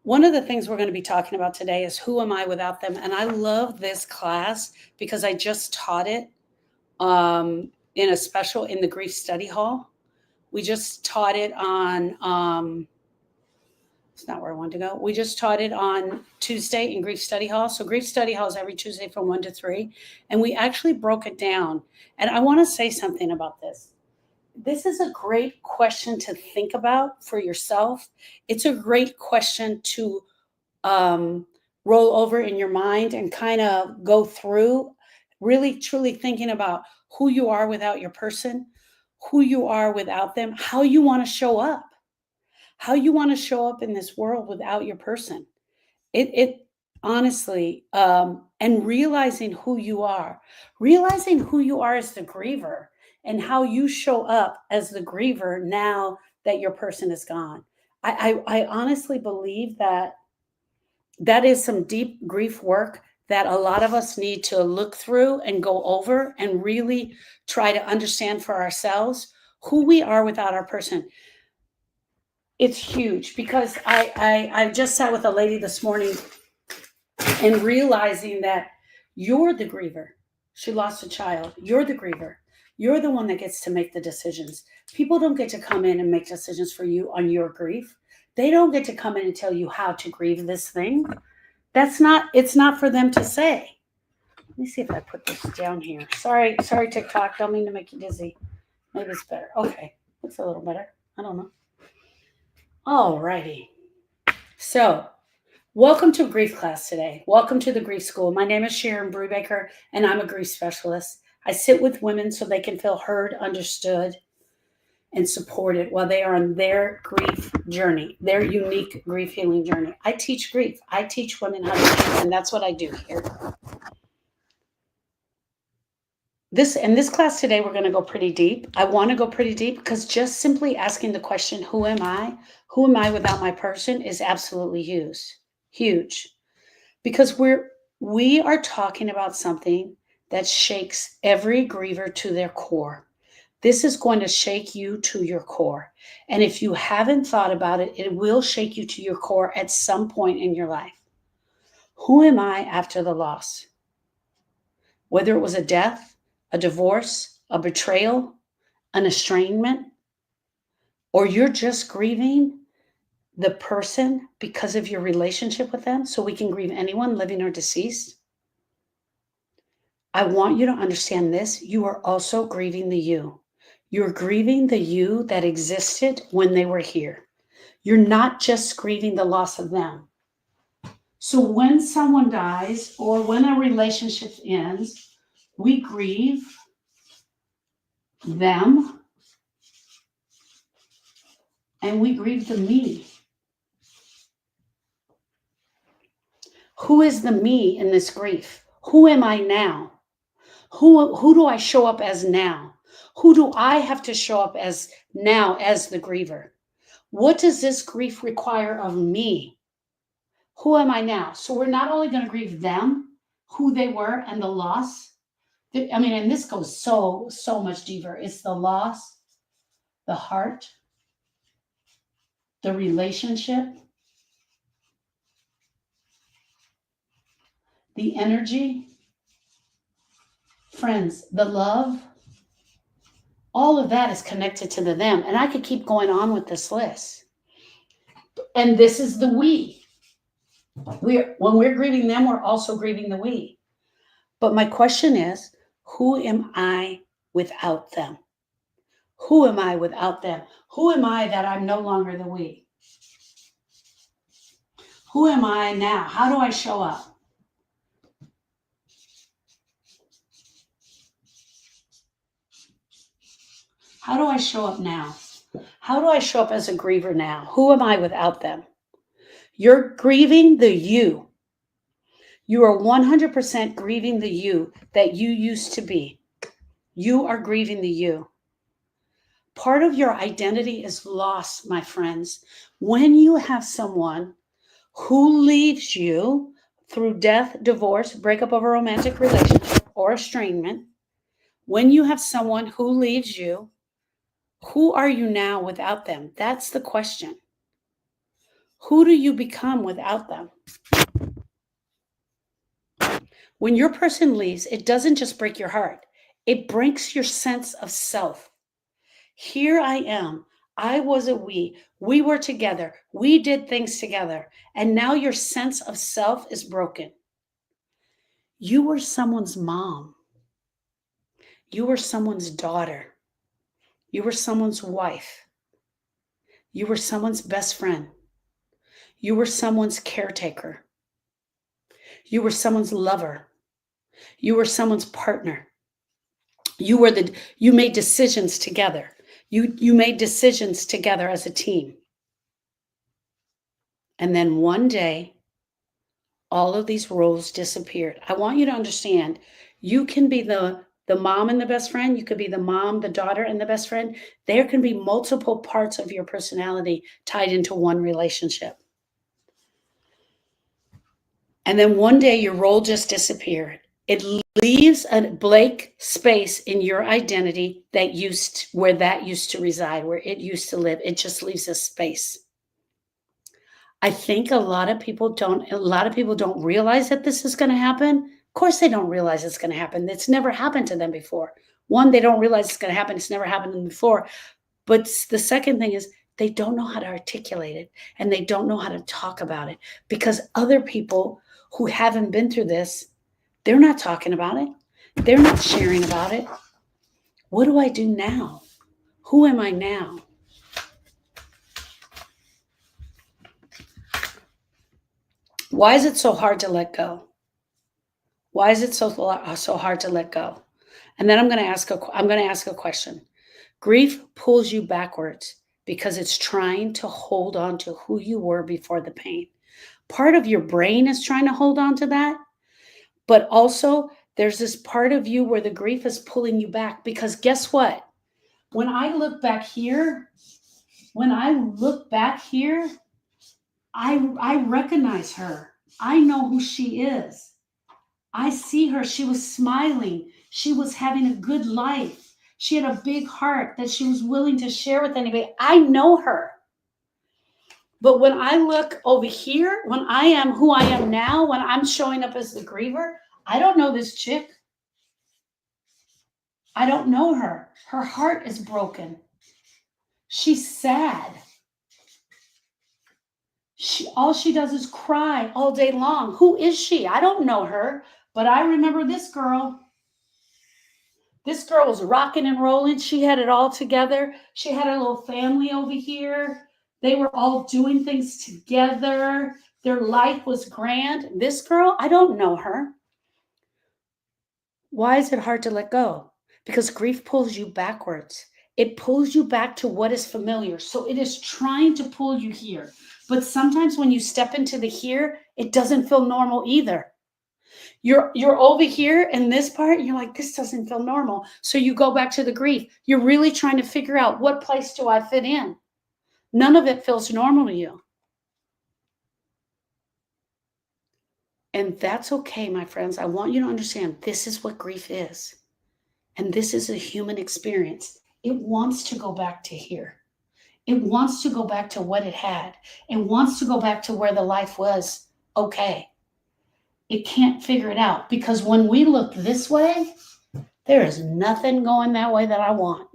One of the things we're going to be talking about today is who am I without them? And I love this class because I just taught it in a special in the grief study hall. We just taught it on, it's not where I wanted to go. We just taught it on Tuesday in grief study hall. So grief study hall is every Tuesday from 1 to 3. And we actually broke it down. And I want to say something about this. This is a great question to think about for yourself. It's a great question to um, roll over in your mind and kind of go through, really truly thinking about who you are without your person, who you are without them, how you want to show up, how you want to show up in this world without your person. It honestly, and realizing who you are as the griever and how you show up as the griever now that your person is gone. I honestly believe that that is some deep grief work that a lot of us need to look through and go over and really try to understand for ourselves who we are without our person. It's huge because I just sat with a lady this morning and realizing that you're the griever. She lost a child. You're the griever. You're the one that gets to make the decisions. People don't get to come in and make decisions for you on your grief. They don't get to come in and tell you how to grieve this thing. It's not for them to say. Let me see if I put this down here. Sorry, TikTok. Don't mean to make you dizzy. Maybe it's better. Okay. Looks a little better. I don't know. All righty. So, welcome to grief class today. Welcome to the grief school. My name is Sharon Brubaker, and I'm a grief specialist. I sit with women so they can feel heard, understood, and supported while they are on their grief journey, their unique grief healing journey. I teach grief. I teach women how to grieve, and that's what I do here. This class today, we're going to go pretty deep. I want to go pretty deep because just simply asking the question, who am I? Who am I without my person is absolutely huge. Because we are talking about something that shakes every griever to their core. This is going to shake you to your core. And if you haven't thought about it, it will shake you to your core at some point in your life. Who am I after the loss? Whether it was a death, a divorce, a betrayal, an estrangement, or you're just grieving the person because of your relationship with them, so we can grieve anyone living or deceased. I want you to understand this. You are also grieving the you. You're grieving the you that existed when they were here. You're not just grieving the loss of them. So when someone dies or when a relationship ends, we grieve them and we grieve the me. Who is the me in this grief? Who am I now? Who do I show up as now? Who do I have to show up as now as the griever? What does this grief require of me? Who am I now? So we're not only going to grieve them, who they were, and the loss. I mean, and this goes so much deeper. It's the loss, the heart, the relationship, the energy, friends, the love. All of that is connected to the them. And I could keep going on with this list. And this is the we. When we're grieving them, we're also grieving the we. But my question is, who am I without them? Who am I without them? Who am I that I'm no longer the we? Who am I now? How do I show up? How do I show up now? How do I show up as a griever now? Who am I without them? You're grieving the you. You are 100% grieving the you that you used to be. You are grieving the you. Part of your identity is lost, my friends. When you have someone who leaves you through death, divorce, breakup of a romantic relationship, or estrangement, when you have someone who leaves you, who are you now without them? That's the question. Who do you become without them? When your person leaves, it doesn't just break your heart, it breaks your sense of self. Here I am. I was a we. We were together. We did things together. And now your sense of self is broken. You were someone's mom. You were someone's daughter. You were someone's wife. You were someone's best friend. You were someone's caretaker. You were someone's lover. You were someone's partner. You made decisions together. You made decisions together as a team. And then one day, all of these roles disappeared. I want you to understand, you can be the mom and the best friend. You could be the mom, the daughter, and the best friend. There can be multiple parts of your personality tied into one relationship. And then one day your role just disappeared. It leaves a blank space in your identity where that used to reside, where it used to live. It just leaves a space. I think a lot of people don't realize that this is going to happen. Of course they don't realize it's going to happen. It's never happened to them before. One, they don't realize it's going to happen. It's never happened to them before. But the second thing is they don't know how to articulate it, and they don't know how to talk about it, because other people who haven't been through this, they're not talking about it. They're not sharing about it. What do I do now? Who am I now? Why is it so hard to let go? Why is it so hard to let go? And then I'm going to ask a question. Grief pulls you backwards because it's trying to hold on to who you were before the pain. Part of your brain is trying to hold on to that, but also there's this part of you where the grief is pulling you back, because guess what? When I look back here, I recognize her. I know who she is. I see her. She was smiling. She was having a good life. She had a big heart that she was willing to share with anybody. I know her. But when I look over here, when I am who I am now, when I'm showing up as the griever, I don't know this chick. I don't know her. Her heart is broken. She's sad. All she does is cry all day long. Who is she? I don't know her, but I remember this girl. This girl was rocking and rolling. She had it all together. She had a little family over here. They were all doing things together. Their life was grand. This girl, I don't know her. Why is it hard to let go? Because grief pulls you backwards. It pulls you back to what is familiar. So it is trying to pull you here. But sometimes when you step into the here, it doesn't feel normal either. You're over here in this part, you're like, this doesn't feel normal. So you go back to the grief. You're really trying to figure out, what place do I fit in? None of it feels normal to you. And that's okay, my friends. I want you to understand, this is what grief is. And this is a human experience. It wants to go back to here. It wants to go back to what it had. It wants to go back to where the life was okay. It can't figure it out, because when we look this way, there is nothing going that way that I want.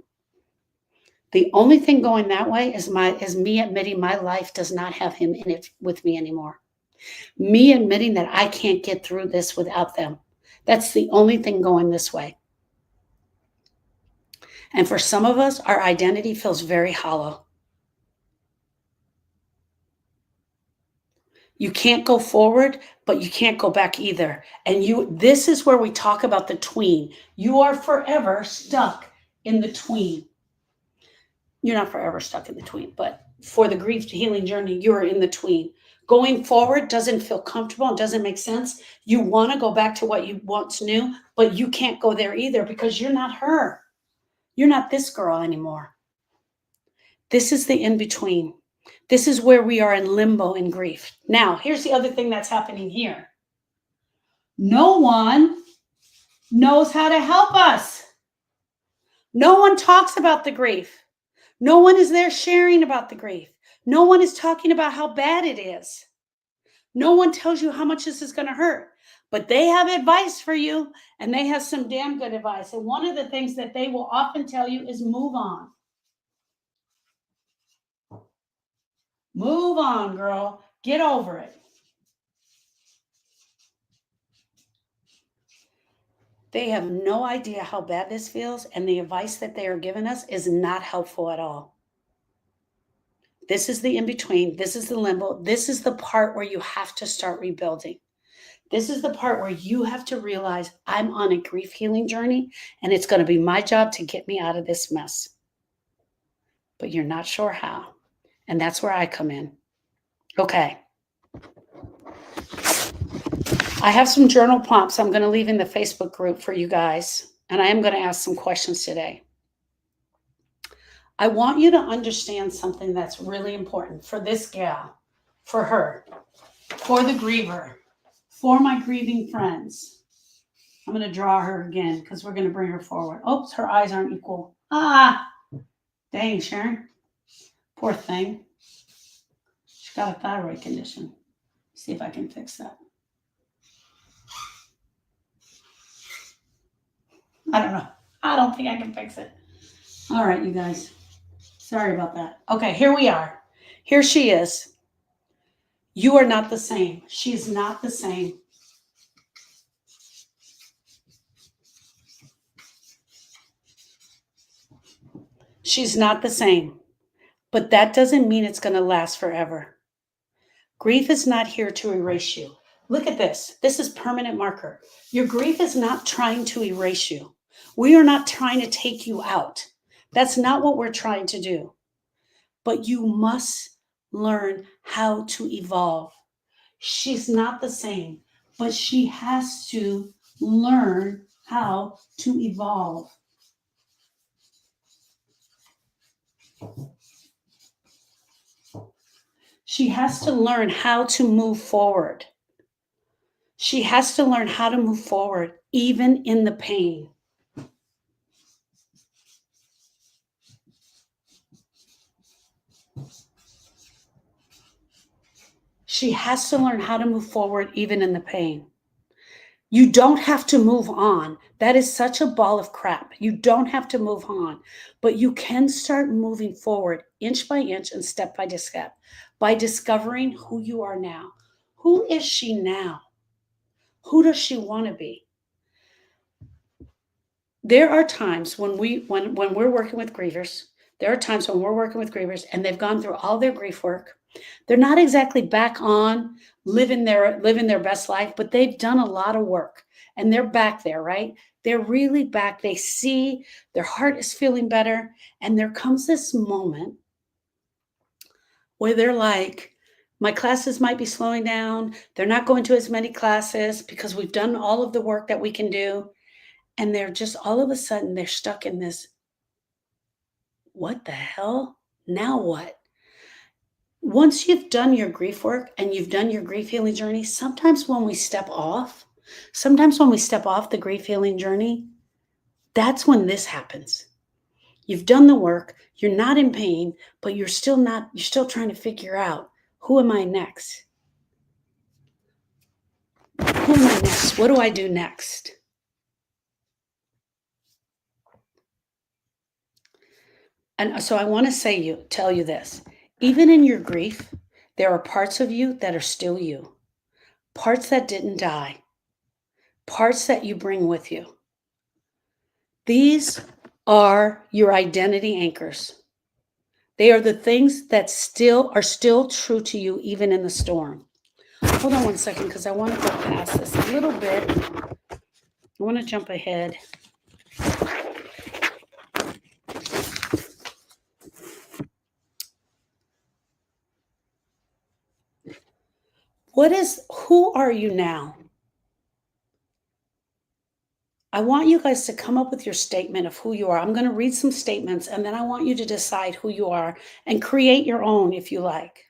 The only thing going that way is me admitting my life does not have him in it with me anymore. Me admitting that I can't get through this without them. That's the only thing going this way. And for some of us, our identity feels very hollow. You can't go forward, but you can't go back either. And this is where we talk about the tween. You are forever stuck in the tween. You're not forever stuck in the tween, but for the grief healing journey, you're in the tween. Going forward doesn't feel comfortable. It doesn't make sense. You want to go back to what you once knew, but you can't go there either, because you're not her. You're not this girl anymore. This is the in-between. This is where we are in limbo in grief. Now, here's the other thing that's happening here. No one knows how to help us. No one talks about the grief. No one is there sharing about the grief. No one is talking about how bad it is. No one tells you how much this is going to hurt, but they have advice for you, and they have some damn good advice. And one of the things that they will often tell you is move on. Move on, girl. Get over it. They have no idea how bad this feels, and the advice that they are giving us is not helpful at all. This is the in between. This is the limbo. This is the part where you have to start rebuilding. This is the part where you have to realize I'm on a grief healing journey, and it's going to be my job to get me out of this mess. But you're not sure how. And that's where I come in. Okay. I have some journal prompts I'm going to leave in the Facebook group for you guys. And I am going to ask some questions today. I want you to understand something that's really important for this gal, for her, for the griever, for my grieving friends. I'm going to draw her again because we're going to bring her forward. Oops, her eyes aren't equal. Dang, Sharon. Poor thing. She's got a thyroid condition. See if I can fix that. I don't know. I don't think I can fix it. All right, you guys. Sorry about that. Okay, here we are. Here she is. You are not the same. She's not the same. She's not the same. But that doesn't mean it's going to last forever. Grief is not here to erase you. Look at this. This is permanent marker. Your grief is not trying to erase you. We are not trying to take you out. That's not what we're trying to do. But you must learn how to evolve. She's not the same, but she has to learn how to evolve. She has to learn how to move forward. She has to learn how to move forward, even in the pain. She has to learn how to move forward, even in the pain. You don't have to move on. That is such a ball of crap. You don't have to move on, but you can start moving forward inch by inch and step by step by discovering who you are now. Who is she now? Who does she want to be? There are times when we're working with grievers, and they've gone through all their grief work. They're not exactly back on living their best life, but they've done a lot of work and they're back there, right? They're really back. They see their heart is feeling better. And there comes this moment where they're like, my classes might be slowing down. They're not going to as many classes because we've done all of the work that we can do. And they're just all of a sudden, they're stuck in this, what the hell? Now what? Once you've done your grief work and you've done your grief healing journey, sometimes when we step off the grief healing journey, that's when this happens. You've done the work, you're not in pain, but you're still trying to figure out, who am I next? Who am I next? What do I do next? And so I want to tell you this. Even in your grief, there are parts of you that are still you. Parts that didn't die. Parts that you bring with you. These are your identity anchors. They are the things that are still true to you, even in the storm. Hold on one second, because I want to go past this a little bit. I want to jump ahead. Who are you now? I want you guys to come up with your statement of who you are. I'm going to read some statements, and then I want you to decide who you are and create your own if you like.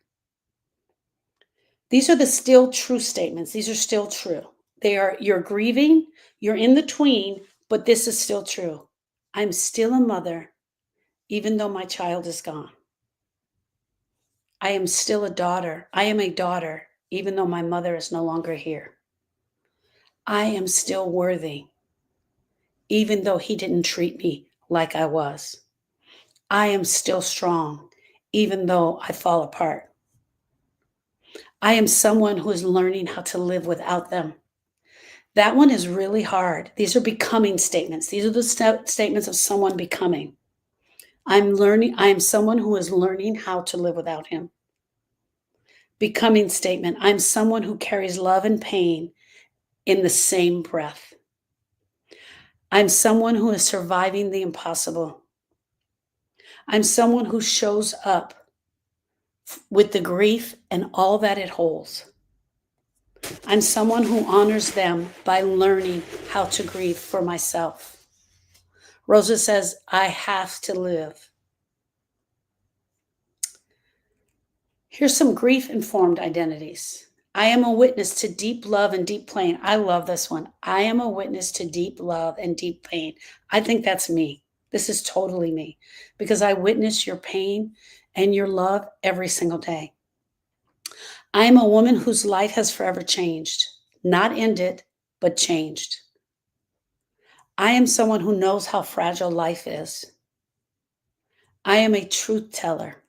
These are the still true statements. These are still true. You're grieving, you're in the tween, but this is still true. I'm still a mother, even though my child is gone. I am still a daughter. I am a daughter, even though my mother is no longer here. I am still worthy, even though he didn't treat me like I was. I am still strong, even though I fall apart. I am someone who is learning how to live without them. That one is really hard. These are becoming statements. These are the statements of someone becoming. I'm learning, I am someone who is learning how to live without him. Becoming statement. I'm someone who carries love and pain in the same breath. I'm someone who is surviving the impossible. I'm someone who shows up with the grief and all that it holds. I'm someone who honors them by learning how to grieve for myself. Rosa says, I have to live. Here's some grief-informed identities. I am a witness to deep love and deep pain. I love this one. I am a witness to deep love and deep pain. I think that's me. This is totally me because I witness your pain and your love every single day. I am a woman whose life has forever changed, not ended, but changed. I am someone who knows how fragile life is. I am a truth teller.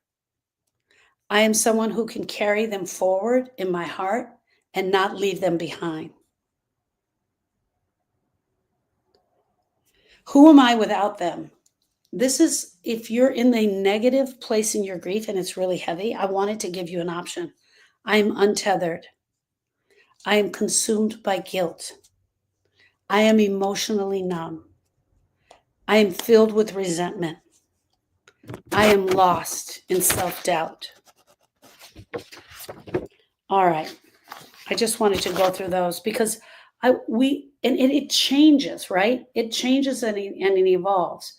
I am someone who can carry them forward in my heart and not leave them behind. Who am I without them? This is, if you're in a negative place in your grief and it's really heavy, I wanted to give you an option. I am untethered. I am consumed by guilt. I am emotionally numb. I am filled with resentment. I am lost in self-doubt. All right. I just wanted to go through those because it changes, right? It changes and it evolves.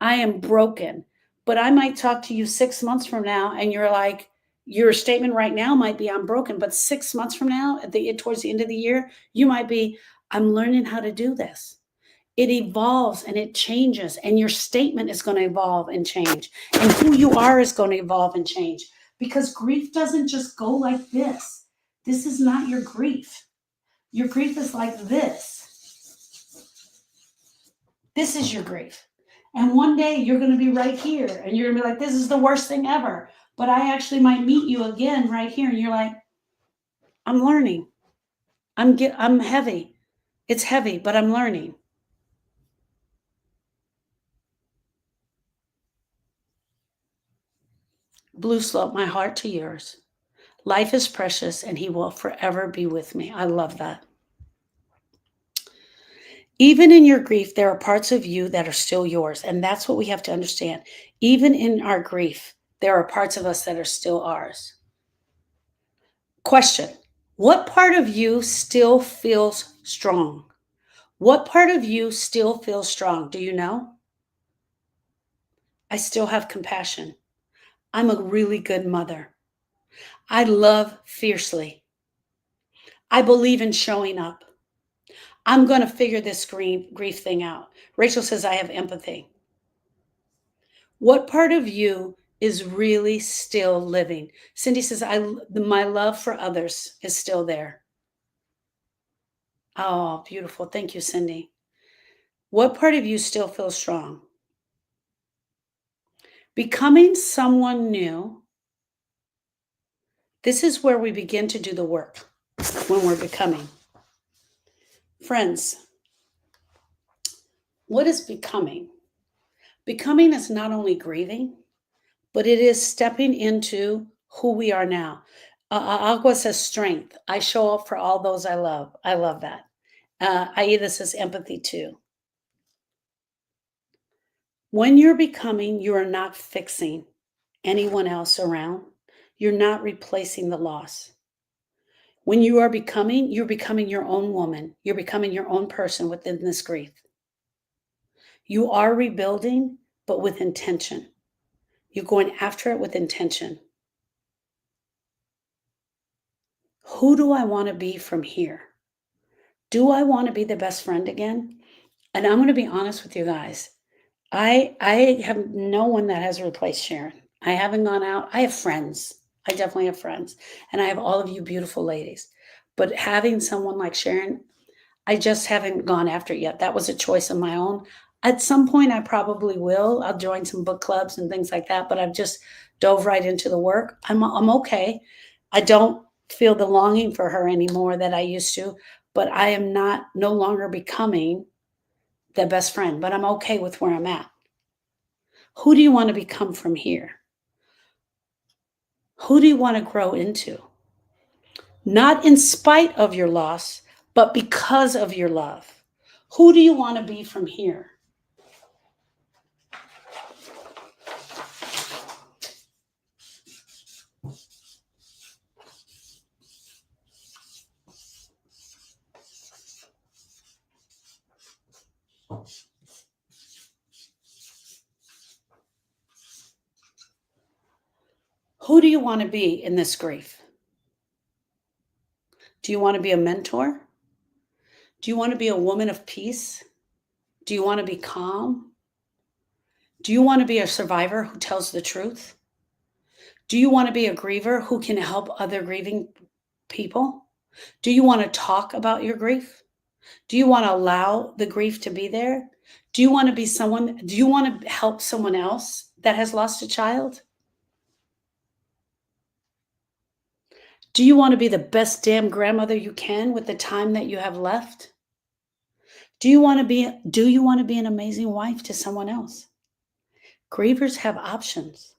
I am broken, but I might talk to you 6 months from now, and you're like, your statement right now might be, I'm broken, but 6 months from now, towards the end of the year, you might be, I'm learning how to do this. It evolves and it changes, and your statement is going to evolve and change, and who you are is going to evolve and change because grief doesn't just go like this. This is not your grief. Your grief is like this. This is your grief. And one day you're going to be right here and you're going to be like, this is the worst thing ever. But I actually might meet you again right here. And you're like, I'm learning. I'm heavy. It's heavy, but I'm learning. Blue slope, my heart to yours. Life is precious and he will forever be with me. I love that. Even in your grief, there are parts of you that are still yours. And that's what we have to understand. Even in our grief, there are parts of us that are still ours. Question: what part of you still feels strong? What part of you still feels strong? Do you know? I still have compassion. I'm a really good mother. I love fiercely. I believe in showing up. I'm going to figure this grief thing out. Rachel says, I have empathy. What part of you is really still living? Cindy says, my love for others is still there. Oh, beautiful. Thank you, Cindy. What part of you still feels strong? Becoming someone new. This is where we begin to do the work when we're becoming. Friends, what is becoming? Becoming is not only grieving, but it is stepping into who we are now. Agua says strength. I show up for all those I love. I love that. Aida says empathy too. When you're becoming, you are not fixing anyone else around. You're not replacing the loss. When you are becoming, you're becoming your own woman. You're becoming your own person within this grief. You are rebuilding, but with intention. You're going after it with intention. Who do I want to be from here? Do I want to be the best friend again? And I'm going to be honest with you guys. I have no one that has replaced Sharon. I haven't gone out. I have friends. I definitely have friends, and I have all of you beautiful ladies. But having someone like Sharon, I just haven't gone after it yet. That was a choice of my own. At some point, I probably will. I'll join some book clubs and things like that, but I've just dove right into the work. I'm okay. I don't feel the longing for her anymore that I used to, but I am not no longer becoming the best friend, but I'm okay with where I'm at. Who do you want to become from here? Who do you want to grow into? Not in spite of your loss, but because of your love. Who do you want to be from here? Who do you want to be in this grief? Do you want to be a mentor? Do you want to be a woman of peace? Do you want to be calm? Do you want to be a survivor who tells the truth? Do you want to be a griever who can help other grieving people? Do you want to talk about your grief? Do you want to allow the grief to be there? Do you want to be someone, do you want to help someone else that has lost a child? Do you want to be the best damn grandmother you can with the time that you have left? Do you want to be an amazing wife to someone else? Grievers have options.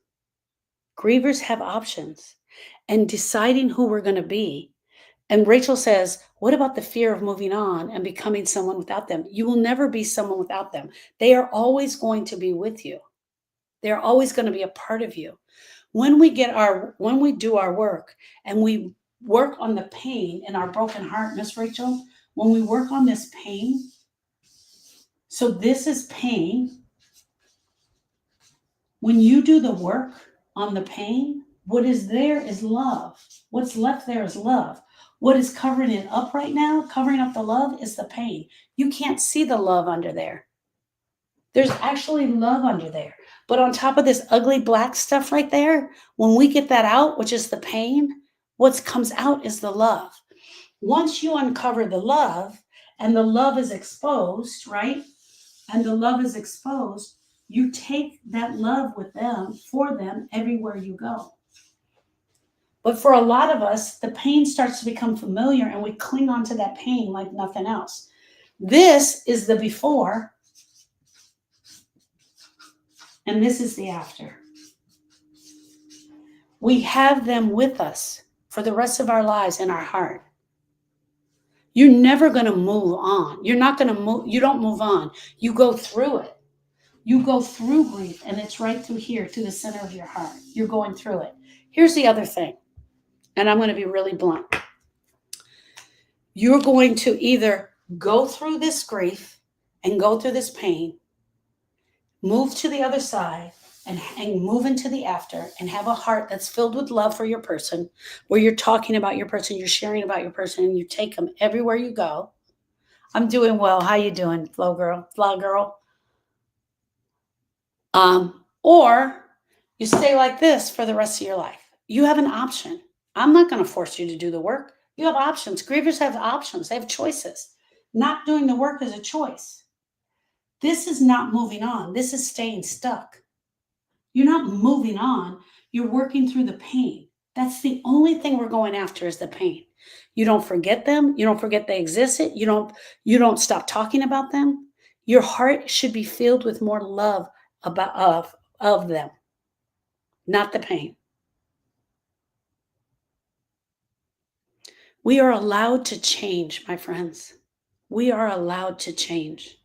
Grievers have options. And deciding who we're going to be. And Rachel says, what about the fear of moving on and becoming someone without them? You will never be someone without them. They are always going to be with you. They're always going to be a part of you. When we do our work and we work on the pain in our broken heart, Miss Rachel, when we work on this pain, so this is pain. When you do the work on the pain, what is there is love. What's left there is love. What is covering it up right now, covering up the love, is the pain. You can't see the love under there. There's actually love under there. But on top of this ugly black stuff right there, when we get that out, which is the pain, what comes out is the love. Once you uncover the love and the love is exposed, right? And the love is exposed, you take that love with them, for them, everywhere you go. But for a lot of us, the pain starts to become familiar and we cling on to that pain like nothing else. This is the before, and this is the after. We have them with us for the rest of our lives in our heart. You're never going to move on. You're not going to move. You don't move on. You go through it. You go through grief, and it's right through here to the center of your heart. You're going through it. Here's the other thing, and I'm going to be really blunt. You're going to either go through this grief and go through this pain, move to the other side, and move into the after, and have a heart that's filled with love for your person, where you're talking about your person, you're sharing about your person, and you take them everywhere you go. I'm doing well. How you doing, Flo girl? Fly girl? Or you stay like this for the rest of your life. You have an option. I'm not going to force you to do the work. You have options. Grievers have options. They have choices. Not doing the work is a choice. This is not moving on. This is staying stuck. You're not moving on. You're working through the pain. That's the only thing we're going after, is the pain. You don't forget them. You don't forget they existed. You don't stop talking about them. Your heart should be filled with more love of them, not the pain. We are allowed to change, my friends. We are allowed to change.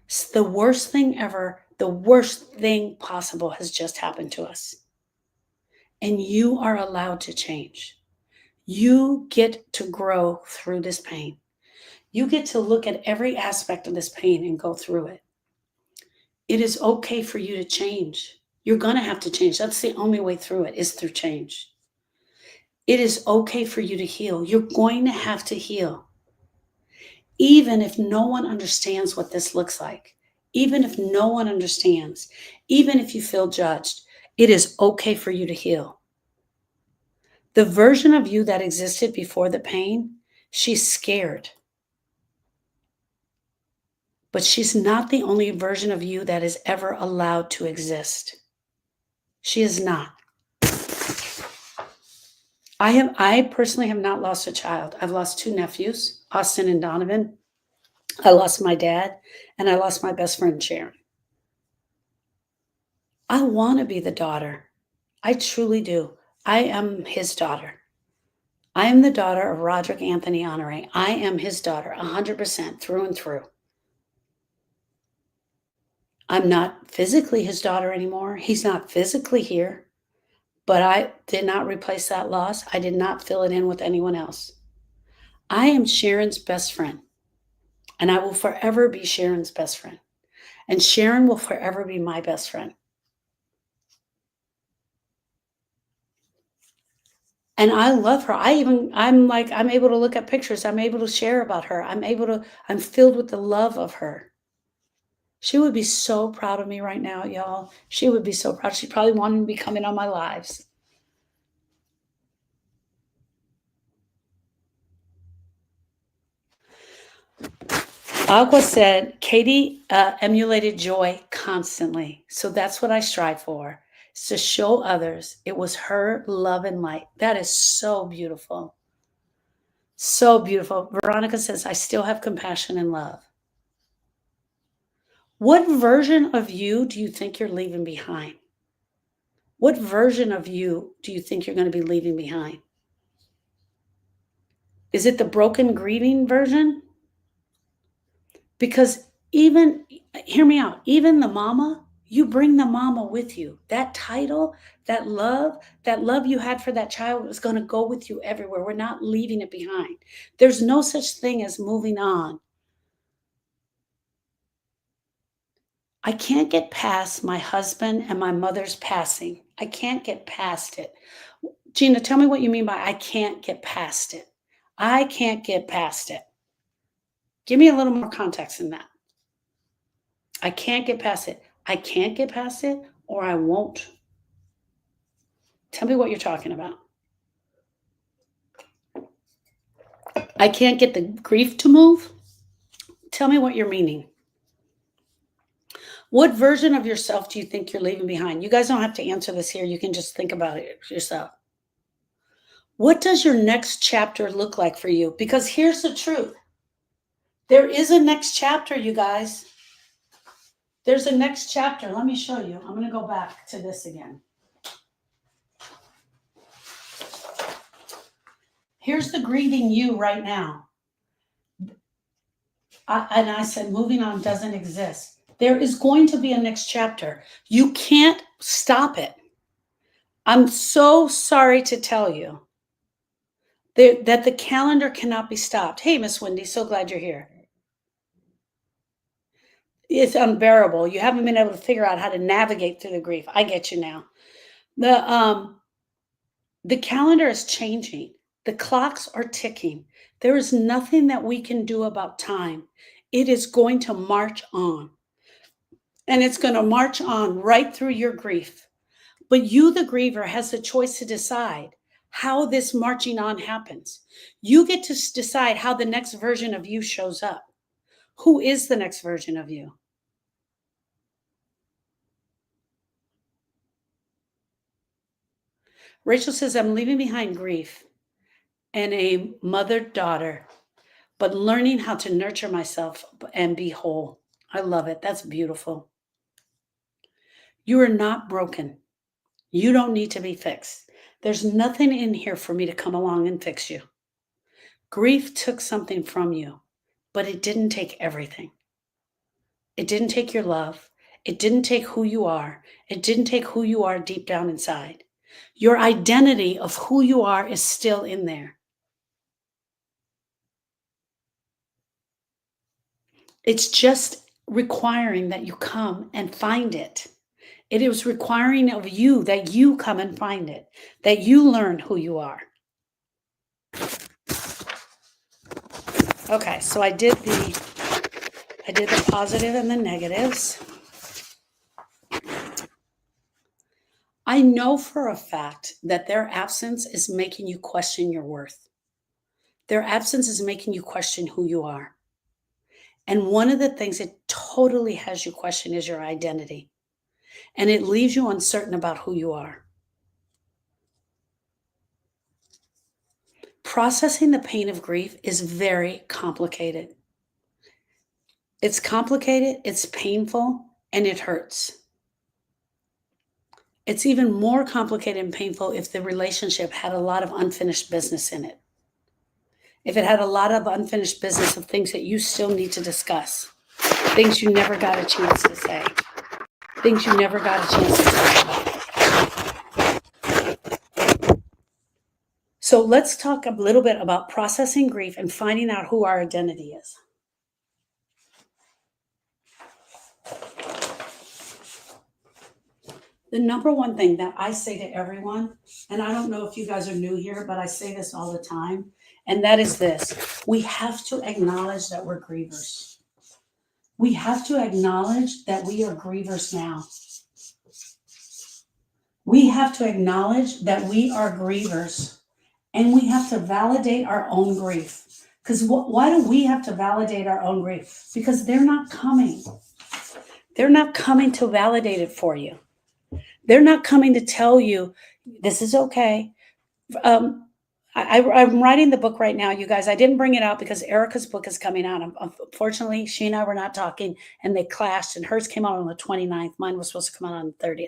It's the worst thing ever, the worst thing possible has just happened to us. And you are allowed to change. You get to grow through this pain. You get to look at every aspect of this pain and go through it. It is okay for you to change. You're going to have to change. That's the only way through it, is through change. It is okay for you to heal. You're going to have to heal. Even if no one understands what this looks like, even if no one understands, even if you feel judged, it is okay for you to heal. The version of you that existed before the pain, she's scared. But she's not the only version of you that is ever allowed to exist. She is not. I personally have not lost a child. I've lost 2 nephews, Austin and Donovan. I lost my dad, and I lost my best friend, Sharon. I want to be the daughter. I truly do. I am his daughter. I am the daughter of Roderick Anthony Honore. I am his daughter, 100% through and through. I'm not physically his daughter anymore. He's not physically here, but I did not replace that loss. I did not fill it in with anyone else. I am Sharon's best friend, and I will forever be Sharon's best friend. And Sharon will forever be my best friend. And I love her. I'm able to look at pictures. I'm able to share about her. I'm filled with the love of her. She would be so proud of me right now, y'all. She would be so proud. She probably wanted me coming on my lives. Aqua said, Katie emulated joy constantly. So that's what I strive for, is to show others it was her love and light. That is so beautiful. So beautiful. Veronica says, I still have compassion and love. What version of you do you think you're leaving behind? What version of you do you think you're going to be leaving behind? Is it the broken, grieving version? Because hear me out, even the mama, you bring the mama with you. That title, that love you had for that child is going to go with you everywhere. We're not leaving it behind. There's no such thing as moving on. I can't get past my husband and my mother's passing. I can't get past it. Gina, tell me what you mean by I can't get past it. I can't get past it. Give me a little more context in that. I can't get past it. I can't get past it, or I won't. Tell me what you're talking about. I can't get the grief to move. Tell me what you're meaning. What version of yourself do you think you're leaving behind? You guys don't have to answer this here. You can just think about it yourself. What does your next chapter look like for you? Because here's the truth. There is a next chapter, you guys. There's a next chapter. Let me show you. I'm going to go back to this again. Here's the grieving you right now. I said, moving on doesn't exist. There is going to be a next chapter. You can't stop it. I'm so sorry to tell you that the calendar cannot be stopped. Hey, Miss Wendy, so glad you're here. It's unbearable. You haven't been able to figure out how to navigate through the grief. I get you now. The calendar is changing. The clocks are ticking. There is nothing that we can do about time. It is going to march on. And it's going to march on right through your grief. But you, the griever, has the choice to decide how this marching on happens. You get to decide how the next version of you shows up. Who is the next version of you? Rachel says, I'm leaving behind grief and a mother-daughter, but learning how to nurture myself and be whole. I love it. That's beautiful. You are not broken. You don't need to be fixed. There's nothing in here for me to come along and fix you. Grief took something from you, but it didn't take everything. It didn't take your love. It didn't take who you are. It didn't take who you are deep down inside. Your identity of who you are is still in there. It's just requiring that you come and find it. It is requiring of you that you come and find it, that you learn who you are. Okay, so I did the positive and the negatives. I know for a fact that their absence is making you question your worth. Their absence is making you question who you are. And one of the things it totally has you question is your identity. And it leaves you uncertain about who you are. Processing the pain of grief is very complicated. It's complicated, it's painful, and it hurts. It's even more complicated and painful if the relationship had a lot of unfinished business in it. If it had a lot of unfinished business of things that you still need to discuss, things you never got a chance to say, things you never got a chance to talk about. So let's talk a little bit about processing grief and finding out who our identity is. The number one thing that I say to everyone, and I don't know if you guys are new here, but I say this all the time, and that is this: we have to acknowledge that we're grievers. We have to acknowledge that we are grievers now. We have to acknowledge that we are grievers, and we have to validate our own grief. Because why do we have to validate our own grief? Because they're not coming. They're not coming to validate it for you. They're not coming to tell you this is okay. I'm writing the book right now, you guys. I didn't bring it out because Erica's book is coming out. Unfortunately, she and I were not talking, and they clashed, and hers came out on the 29th. Mine was supposed to come out on the 30th.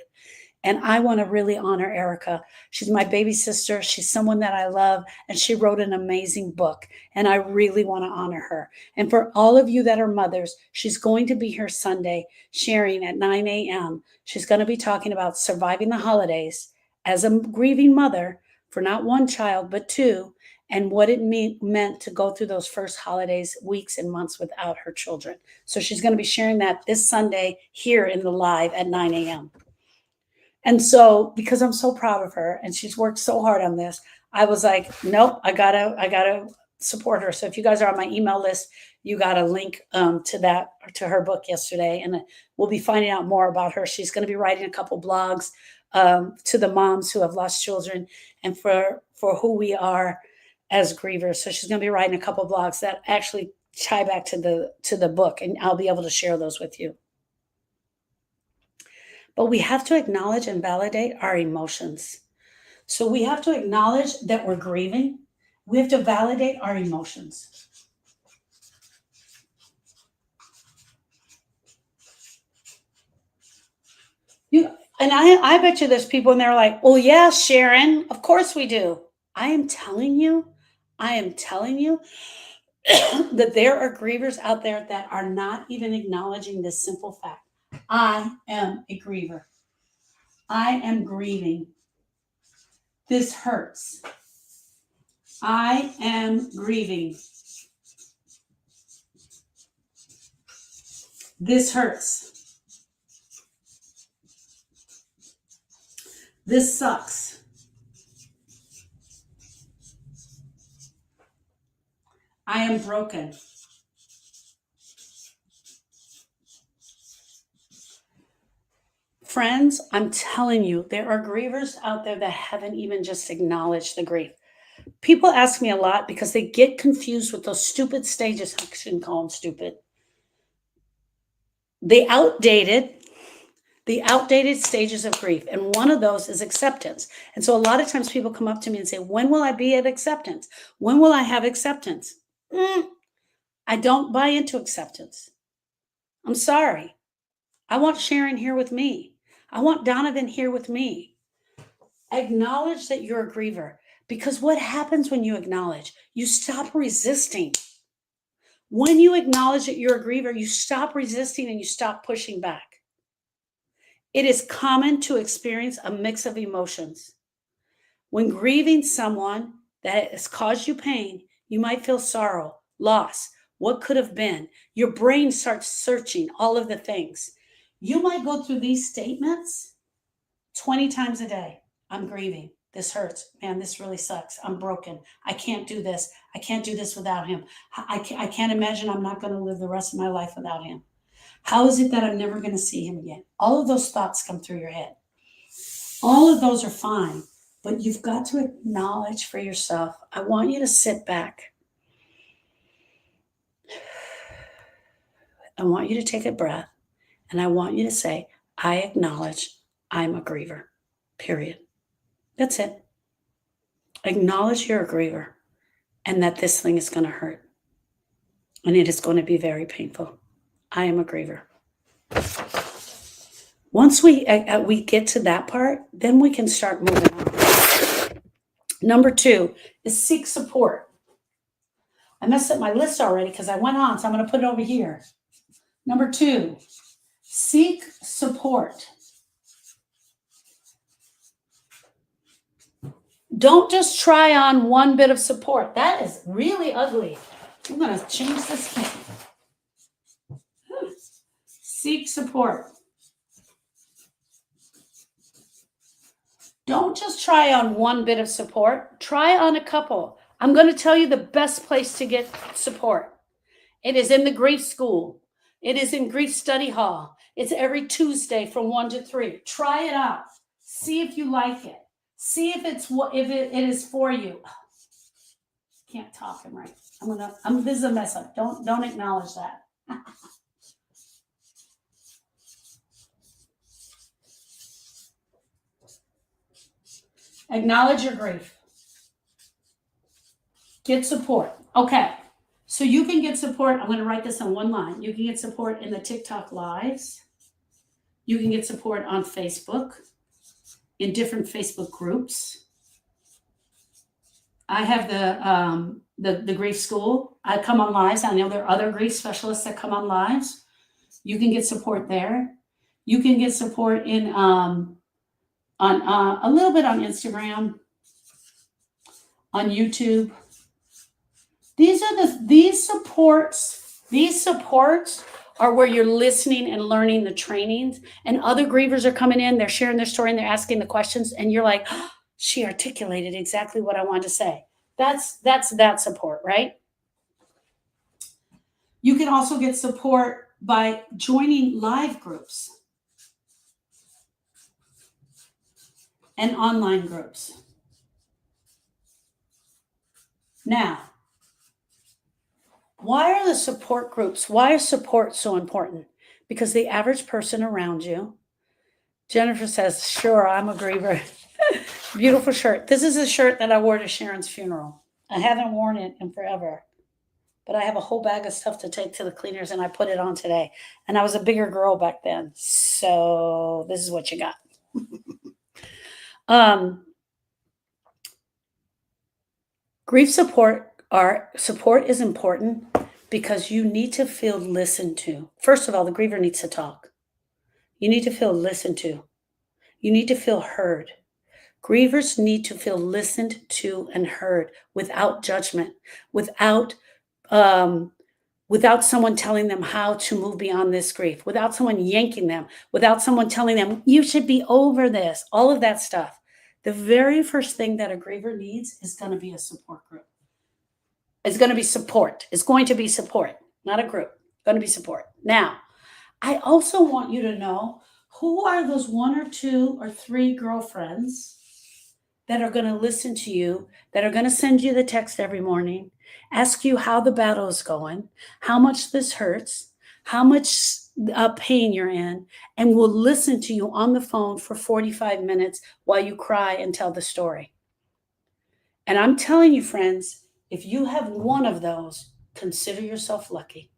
And I want to really honor Erica. She's my baby sister. She's someone that I love, and she wrote an amazing book, and I really want to honor her. And for all of you that are mothers, she's going to be here Sunday sharing at 9 a.m. She's going to be talking about surviving the holidays as a grieving mother for not one child, but two, and what it meant to go through those first holidays, weeks, and months without her children. So she's going to be sharing that this Sunday here in the live at 9 a.m. And so, because I'm so proud of her and she's worked so hard on this, I was like, nope, I gotta support her. So if you guys are on my email list, you got a link to her book yesterday, and we'll be finding out more about her. She's going to be writing a couple blogs to the moms who have lost children and for who we are as grievers. So she's going to be writing a couple blogs that actually tie back to the book, and I'll be able to share those with you. But we have to acknowledge and validate our emotions. So we have to acknowledge that we're grieving. We have to validate our emotions. I bet you there's people and they're like, well, yeah, Sharon, of course we do. I am telling you that there are grievers out there that are not even acknowledging this simple fact. I am a griever. I am grieving. This hurts. I am grieving. This hurts. This sucks. I am broken. Friends, I'm telling you, there are grievers out there that haven't even just acknowledged the grief. People ask me a lot because they get confused with those stupid stages. I shouldn't call them stupid. The outdated stages of grief. And one of those is acceptance. And so a lot of times people come up to me and say, when will I be at acceptance? When will I have acceptance? I don't buy into acceptance. I'm sorry. I want Sharon here with me. I want Donovan here with me. Acknowledge that you're a griever, because what happens when you acknowledge? You stop resisting. When you acknowledge that you're a griever, you stop resisting and you stop pushing back. It is common to experience a mix of emotions. When grieving someone that has caused you pain, you might feel sorrow, loss, what could have been. Your brain starts searching all of the things. You might go through these statements 20 times a day. I'm grieving. This hurts. Man, this really sucks. I'm broken. I can't do this. I can't do this without him. I can't imagine I'm not going to live the rest of my life without him. How is it that I'm never going to see him again? All of those thoughts come through your head. All of those are fine, but you've got to acknowledge for yourself. I want you to sit back. I want you to take a breath, and I want you to say, I acknowledge I'm a griever, period. That's it. Acknowledge you're a griever and that this thing is going to hurt and it is going to be very painful. I am a griever. Once we get to that part, then we can start moving on. Number 2 is seek support. I messed up my list already because I went on, so I'm going to put it over here. Number 2, seek support. Don't just try on one bit of support. That is really ugly. I'm going to change this thing. Seek support. Don't just try on one bit of support. Try on a couple. I'm going to tell you the best place to get support. It is in the grief school. It is in grief study hall. It's every Tuesday from 1 to 3. Try it out. See if you like it. See if it is for you. Can't talk. I'm right. This is a mess up. Don't acknowledge that. Acknowledge your grief. Get support. Okay. So you can get support. I'm going to write this on one line. You can get support in the TikTok lives. You can get support on Facebook, in different Facebook groups. I have the grief school. I come on lives. I know there are other grief specialists that come on lives. You can get support there. You can get support in on a little bit on Instagram, on YouTube. These supports are where you're listening and learning the trainings, and other grievers are coming in, they're sharing their story and they're asking the questions, and you're like, oh, she articulated exactly what I wanted to say. That's that support, right? You can also get support by joining live groups and online groups. Now, why are the support groups, why is support so important? Because the average person around you, Jennifer says, sure, I'm a griever. Beautiful shirt. This is a shirt that I wore to Sharon's funeral. I haven't worn it in forever, but I have a whole bag of stuff to take to the cleaners, and I put it on today. And I was a bigger girl back then. So this is what you got. Grief support is important because you need to feel listened to. First of all, the griever needs to talk. You need to feel listened to. You need to feel heard. Grievers need to feel listened to and heard without judgment, without someone telling them how to move beyond this grief, without someone yanking them, without someone telling them, you should be over this, all of that stuff. The very first thing that a griever needs is going to be a support group. It's going to be support. It's going to be support, not a group. It's going to be support. Now, I also want you to know who are those 1 or 2 or 3 girlfriends that are going to listen to you, that are going to send you the text every morning, ask you how the battle is going, how much this hurts, how much pain you're in, and will listen to you on the phone for 45 minutes while you cry and tell the story. And I'm telling you, friends, if you have one of those, consider yourself lucky.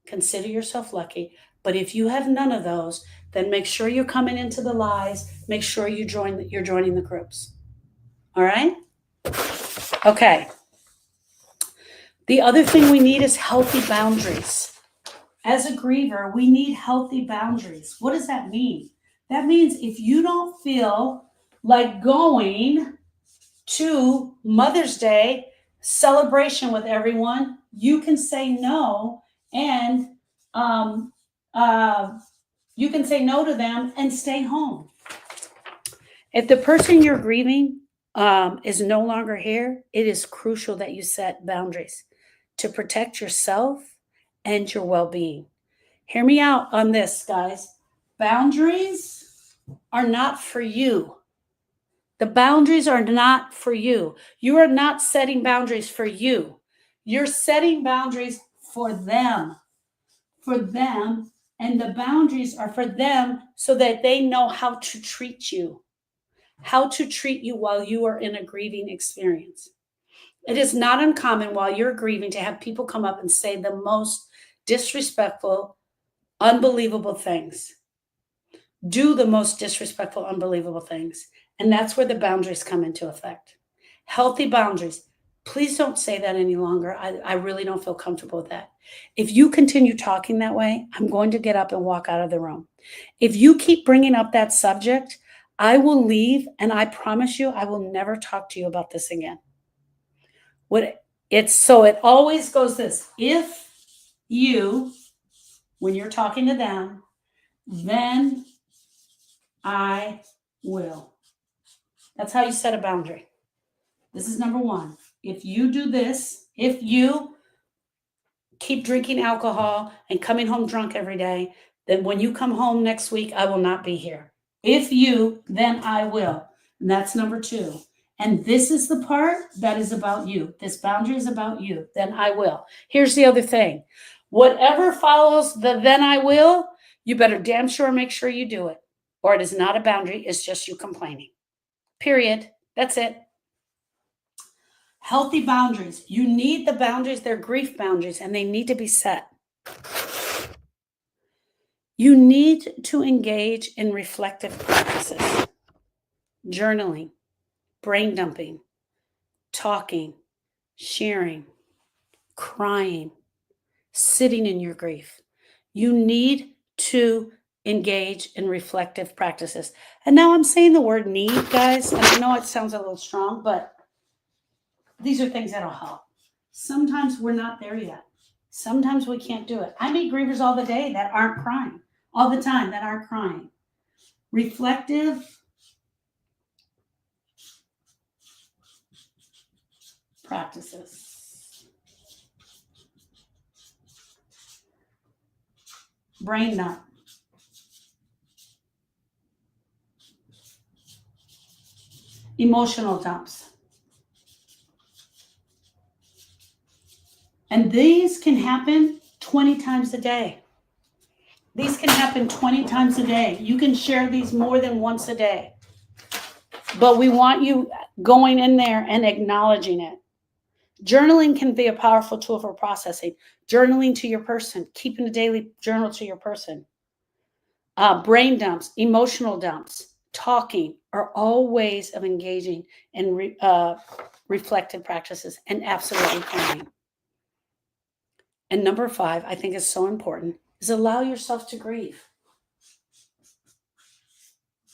Consider yourself lucky. But if you have none of those, then make sure you're coming into the lives. Make sure you're joining the groups. All right? Okay. The other thing we need is healthy boundaries. As a griever, we need healthy boundaries. What does that mean? That means if you don't feel like going to Mother's Day celebration with everyone, you can say no, and you can say no to them and stay home. If the person you're grieving is no longer here, it is crucial that you set boundaries to protect yourself and your well-being. Hear me out on this, guys. Boundaries are not for you. The boundaries are not for you. You are not setting boundaries for you. You're setting boundaries for them. For them. And the boundaries are for them so that they know how to treat you. How to treat you while you are in a grieving experience. It is not uncommon while you're grieving to have people come up and say the most disrespectful, unbelievable things. Do the most disrespectful, unbelievable things. And that's where the boundaries come into effect. Healthy boundaries. Please don't say that any longer. I really don't feel comfortable with that. If you continue talking that way, I'm going to get up and walk out of the room. If you keep bringing up that subject, I will leave, and I promise you, I will never talk to you about this again. It always goes this: if you, when you're talking to them, then I will. That's how you set a boundary. This is number one. If you do this, if you keep drinking alcohol and coming home drunk every day, then when you come home next week, I will not be here. If you, then I will. And that's number two. And this is the part that is about you. This boundary is about you. Then I will. Here's the other thing. Whatever follows the then I will, you better damn sure make sure you do it. Or it is not a boundary. It's just you complaining. Period. That's it. Healthy boundaries. You need the boundaries. They're grief boundaries, and they need to be set. You need to engage in reflective practices. Journaling, brain dumping, talking, sharing, crying, sitting in your grief. You need to engage in reflective practices. And now I'm saying the word need, guys, and I know it sounds a little strong, but these are things that'll help. Sometimes we're not there yet. Sometimes we can't do it. I meet grievers all the day that aren't crying, all the time that aren't crying. Reflective practices. Brain dump. Emotional dumps. And these can happen 20 times a day. These can happen 20 times a day. You can share these more than once a day. But we want you going in there and acknowledging it. Journaling can be a powerful tool for processing. Journaling to your person, keeping a daily journal to your person. Brain dumps, emotional dumps, talking are all ways of engaging in reflective practices, and absolutely crying. And number 5, I think is so important, is allow yourself to grieve.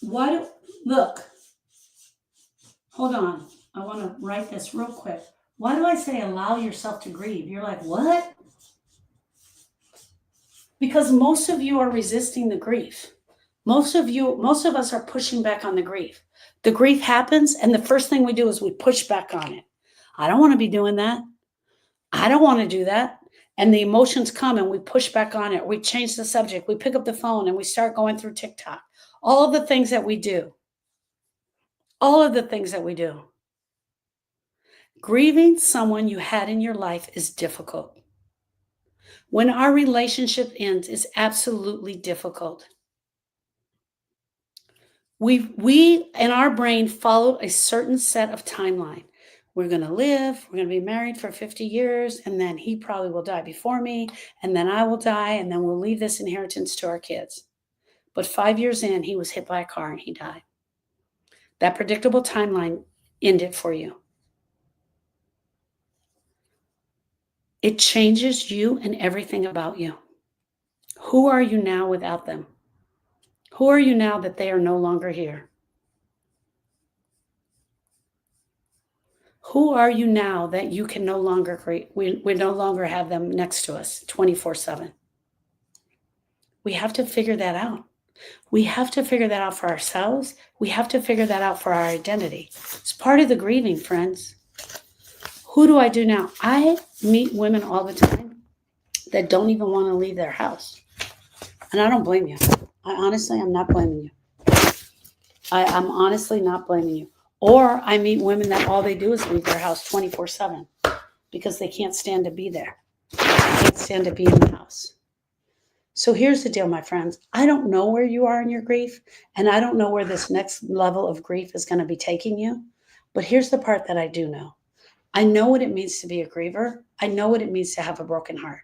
Look, hold on. I want to write this real quick. Why do I say allow yourself to grieve? You're like, what? Because most of you are resisting the grief. Most of us are pushing back on the grief. The grief happens, and the first thing we do is we push back on it. I don't want to be doing that. I don't want to do that. And the emotions come and we push back on it. We change the subject. We pick up the phone and we start going through TikTok. All of the things that we do. All of the things that we do. Grieving someone you had in your life is difficult. When our relationship ends, it's absolutely difficult. We in our brain followed a certain set of timeline. We're going to live, we're going to be married for 50 years, and then he probably will die before me, and then I will die, and then we'll leave this inheritance to our kids. But 5 years in, he was hit by a car and he died. That predictable timeline ended for you. It changes you and everything about you. Who are you now without them? Who are you now that they are no longer here? Who are you now that you can no longer we no longer have them next to us 24/7? We have to figure that out. We have to figure that out for ourselves. We have to figure that out for our identity. It's part of the grieving, friends. Who do I do now? I meet women all the time that don't even want to leave their house. And I don't blame you. I'm not blaming you. I'm honestly not blaming you. Or I meet women that all they do is leave their house 24/7 because they can't stand to be there. They can't stand to be in the house. So here's the deal, my friends. I don't know where you are in your grief, and I don't know where this next level of grief is going to be taking you. But here's the part that I do know. I know what it means to be a griever. I know what it means to have a broken heart.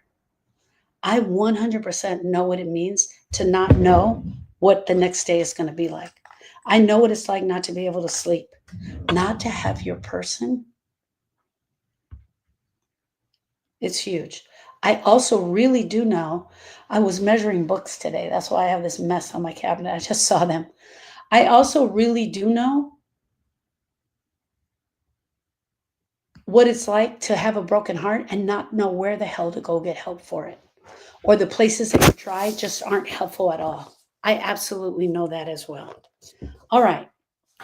I 100% know what it means to not know what the next day is going to be like. I know what it's like not to be able to sleep, not to have your person. It's huge. I also really do know. I was measuring books today. That's why I have this mess on my cabinet. I just saw them. I also really do know what it's like to have a broken heart and not know where the hell to go get help for it. Or the places that you try just aren't helpful at all. I absolutely know that as well. All right.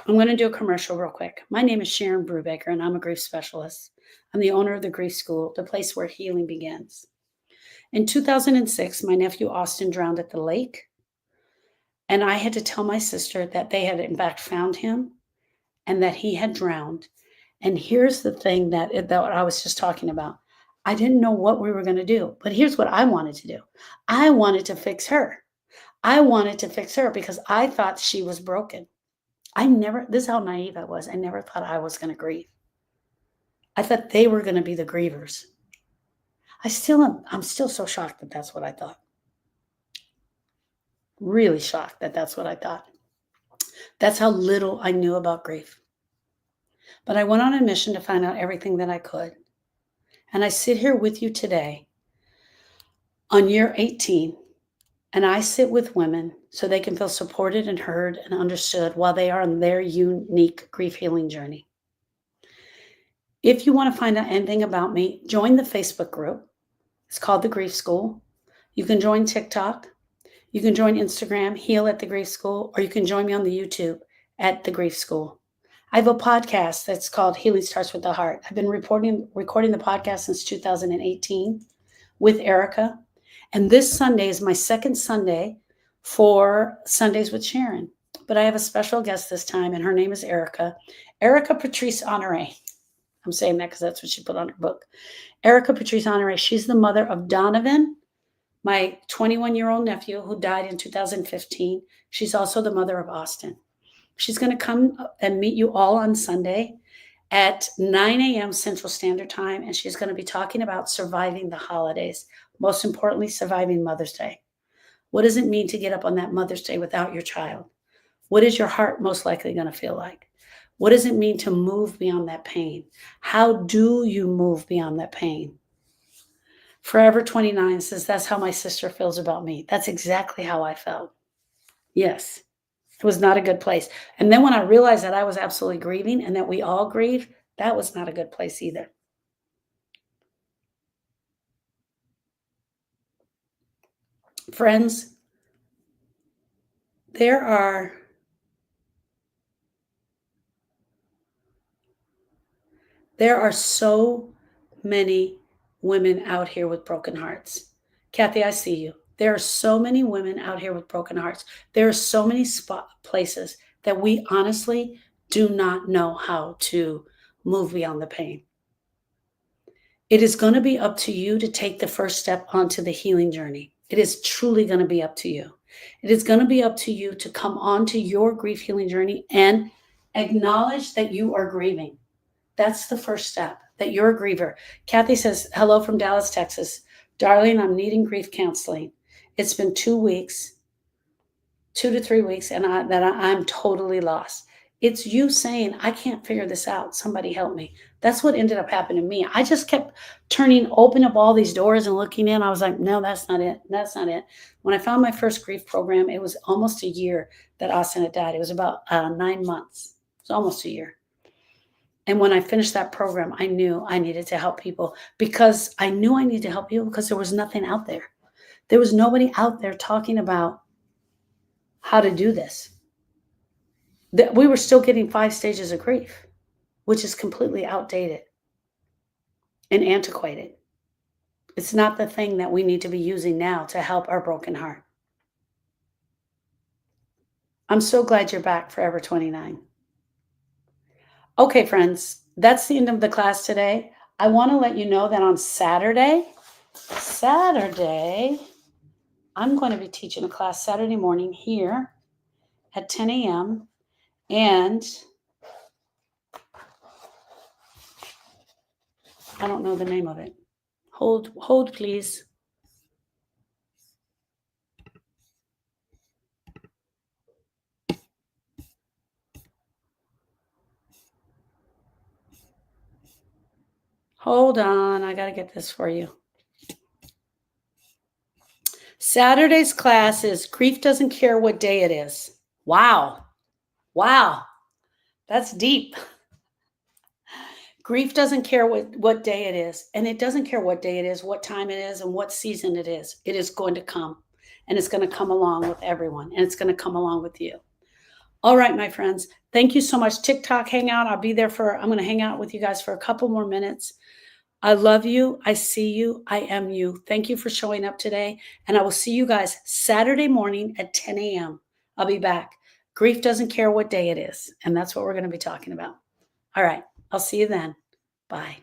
I'm going to do a commercial real quick. My name is Sharon Brubaker, and I'm a grief specialist. I'm the owner of the Grief School, the place where healing begins. In 2006, my nephew Austin drowned at the lake, and I had to tell my sister that they had, in fact, found him and that he had drowned. And here's the thing that I was just talking about. I didn't know what we were going to do, but here's what I wanted to do. I wanted to fix her. I wanted to fix her because I thought she was broken. This is how naive I was. I never thought I was going to grieve. I thought they were going to be the grievers. I'm still so shocked that that's what I thought. Really shocked that that's what I thought. That's how little I knew about grief. But I went on a mission to find out everything that I could. And I sit here with you today on year 18, and I sit with women so they can feel supported and heard and understood while they are on their unique grief healing journey. If you want to find out anything about me, join the Facebook group. It's called The Grief School. You can join TikTok. You can join Instagram, Heal at the Grief School, or you can join me on the YouTube at the Grief School. I have a podcast that's called Healing Starts with the Heart. I've been recording the podcast since 2018 with Erica. And this Sunday is my second Sunday for Sundays with Sharon. But I have a special guest this time, and her name is Erica. Erica Patrice Honore. I'm saying that because that's what she put on her book. Erica Patrice Honore. She's the mother of Donovan, my 21-year-old nephew who died in 2015. She's also the mother of Austin. She's going to come and meet you all on Sunday at 9 a.m. Central Standard Time, and she's going to be talking about surviving the holidays, most importantly, surviving Mother's Day. What does it mean to get up on that Mother's Day without your child? What is your heart most likely going to feel like? What does it mean to move beyond that pain? How do you move beyond that pain? Forever 29 says, that's how my sister feels about me. That's exactly how I felt. Yes, it was not a good place. And then when I realized that I was absolutely grieving and that we all grieve, that was not a good place either. Friends, there are so many women out here with broken hearts. Kathy, I see you. There are so many women out here with broken hearts. There are so many places that we honestly do not know how to move beyond the pain. It is going to be up to you to take the first step onto the healing journey. It is truly going to be up to you. It is going to be up to you to come onto your grief healing journey and acknowledge that you are grieving. That's the first step, that you're a griever. Kathy says, hello from Dallas, Texas. Darling, I'm needing grief counseling. It's been 2 weeks, 2 to 3 weeks, and I'm totally lost. It's you saying, I can't figure this out. Somebody help me. That's what ended up happening to me. I just kept open up all these doors and looking in. I was like, no, that's not it. That's not it. When I found my first grief program, it was almost a year that Austin had died. It was about 9 months. It was almost a year. And when I finished that program, I knew I needed to help people because I knew I needed to help people because there was nothing out there. There was nobody out there talking about how to do this. We were still getting 5 stages of grief, which is completely outdated and antiquated. It's not the thing that we need to be using now to help our broken heart. I'm so glad you're back, Forever 29. Okay, friends, that's the end of the class today. I want to let you know that on Saturday, I'm going to be teaching a class Saturday morning here at 10 a.m. And I don't know the name of it. Hold, please. Hold on, I got to get this for you. Saturday's class is Grief Doesn't Care What Day It Is. Wow. Wow. That's deep. Grief doesn't care what day it is, and it doesn't care what day it is, what time it is, and what season it is. It is going to come, and it's going to come along with everyone, and it's going to come along with you. All right, my friends, thank you so much. TikTok Hangout, I'm going to hang out with you guys for a couple more minutes. I love you. I see you. I am you. Thank you for showing up today, and I will see you guys Saturday morning at 10 a.m. I'll be back. Grief doesn't care what day it is, and that's what we're going to be talking about. All right, I'll see you then. Bye.